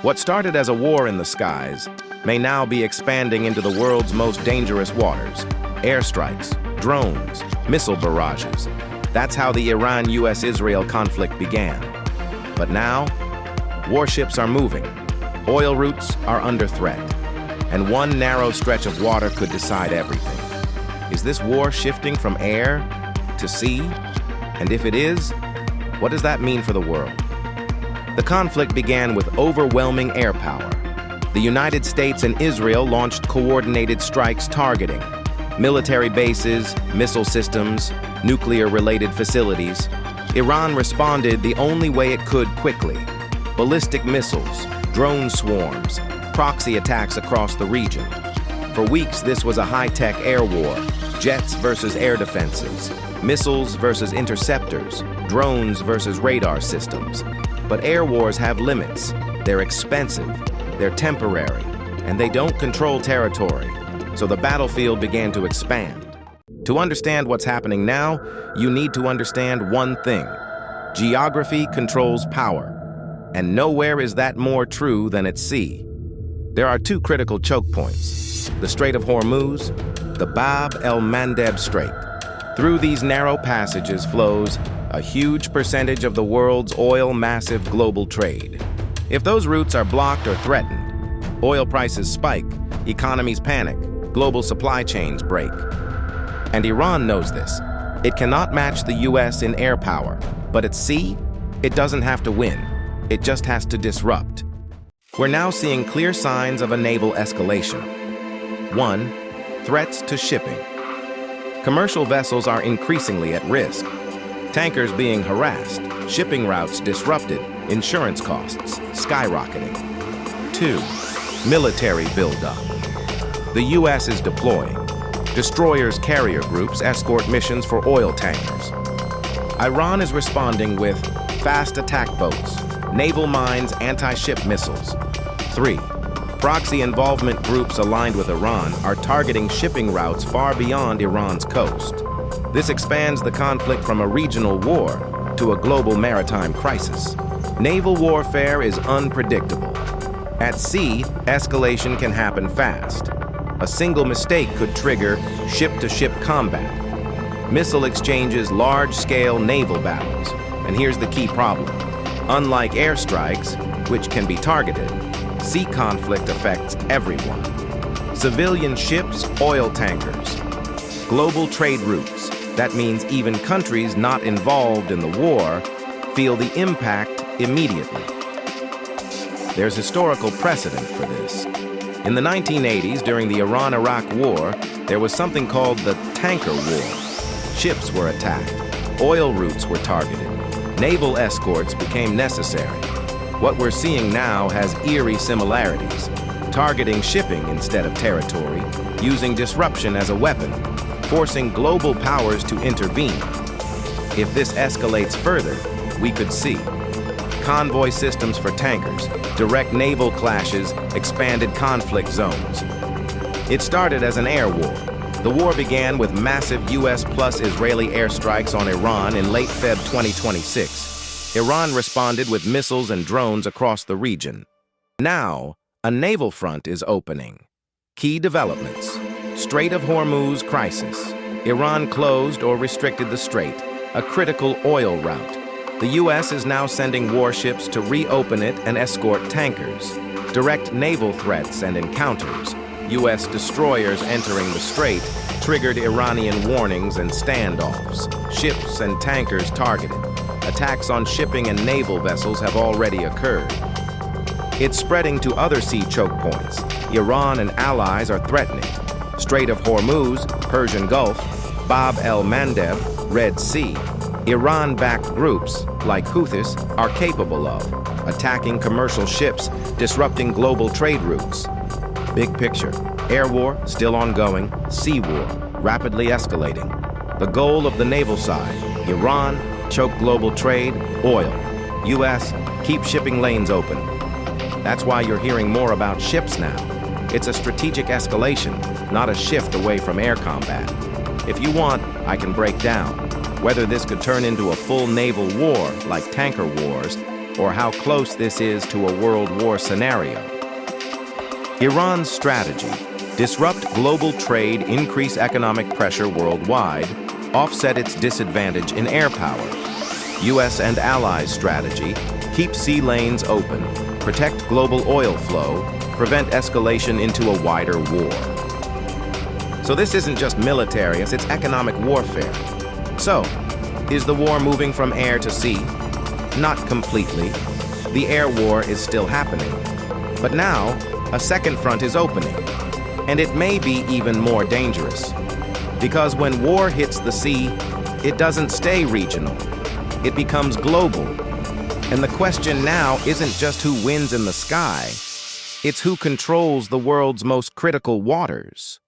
What started as a war in the skies may now be expanding into the world's most dangerous waters. Airstrikes, drones, missile barrages. That's how the Iran-US-Israel conflict began. But now, warships are moving, oil routes are under threat, and one narrow stretch of water could decide everything. Is this war shifting from air to sea? And if it is, what does that mean for the world? The conflict began with overwhelming air power. The United States and Israel launched coordinated strikes targeting military bases, missile systems, nuclear-related facilities. Iran responded the only way it could quickly: ballistic missiles, drone swarms, proxy attacks across the region. For weeks, this was a high-tech air war: jets versus air defenses, missiles versus interceptors, drones versus radar systems. But air wars have limits. They're expensive, they're temporary, and they don't control territory. So the battlefield began to expand. To understand what's happening now, you need to understand one thing: geography controls power, and nowhere is that more true than at sea. There are two critical choke points: the Strait of Hormuz, the Bab el-Mandeb Strait. Through these narrow passages flows a huge percentage of the world's massive global trade. If those routes are blocked or threatened, oil prices spike, economies panic, global supply chains break. And Iran knows this. It cannot match the US in air power, but at sea, it doesn't have to win. It just has to disrupt. We're now seeing clear signs of a naval escalation. 1. Threats to shipping. Commercial vessels are increasingly at risk. Tankers being harassed, shipping routes disrupted, insurance costs skyrocketing. 2. Military buildup. The US is deploying. Destroyers carrier groups escort missions for oil tankers. Iran is responding with fast attack boats, naval mines, anti-ship missiles. 3. Proxy involvement groups aligned with Iran are targeting shipping routes far beyond Iran's coast. This expands the conflict from a regional war to a global maritime crisis. Naval warfare is unpredictable. At sea, escalation can happen fast. A single mistake could trigger ship-to-ship combat. Missile exchanges, large-scale naval battles. And here's the key problem: unlike airstrikes, which can be targeted, sea conflict affects everyone. Civilian ships, oil tankers, global trade routes. That means even countries not involved in the war feel the impact immediately. There's historical precedent for this. In the 1980s, during the Iran-Iraq War, there was something called the Tanker War. Ships were attacked, oil routes were targeted, naval escorts became necessary. What we're seeing now has eerie similarities: targeting shipping instead of territory, using disruption as a weapon, forcing global powers to intervene. If this escalates further, we could see convoy systems for tankers, direct naval clashes, expanded conflict zones. It started as an air war. The war began with massive US plus Israeli airstrikes on Iran in late Feb 2026. Iran responded with missiles and drones across the region. Now, a naval front is opening. Key developments: Strait of Hormuz crisis. Iran closed or restricted the strait, a critical oil route. The US is now sending warships to reopen it and escort tankers. Direct naval threats and encounters. US destroyers entering the strait triggered Iranian warnings and standoffs. Ships and tankers targeted. Attacks on shipping and naval vessels have already occurred. It's spreading to other sea choke points. Iran and allies are threatening. Strait of Hormuz, Persian Gulf, Bab el-Mandeb, Red Sea. Iran-backed groups, like Houthis, are capable of attacking commercial ships, disrupting global trade routes. Big picture: air war still ongoing, sea war rapidly escalating. The goal of the naval side: Iran, choke global trade, oil. US, keep shipping lanes open. That's why you're hearing more about ships now. It's a strategic escalation, not a shift away from air combat. If you want, I can break down whether this could turn into a full naval war like tanker wars, or how close this is to a world war scenario. Iran's strategy: disrupt global trade, increase economic pressure worldwide, offset its disadvantage in air power. US and allies' strategy: keep sea lanes open, protect global oil flow, prevent escalation into a wider war. So this isn't just military, it's economic warfare. So, is the war moving from air to sea? Not completely. The air war is still happening. But now, a second front is opening. And it may be even more dangerous. Because when war hits the sea, it doesn't stay regional. It becomes global. And the question now isn't just who wins in the sky, it's who controls the world's most critical waters.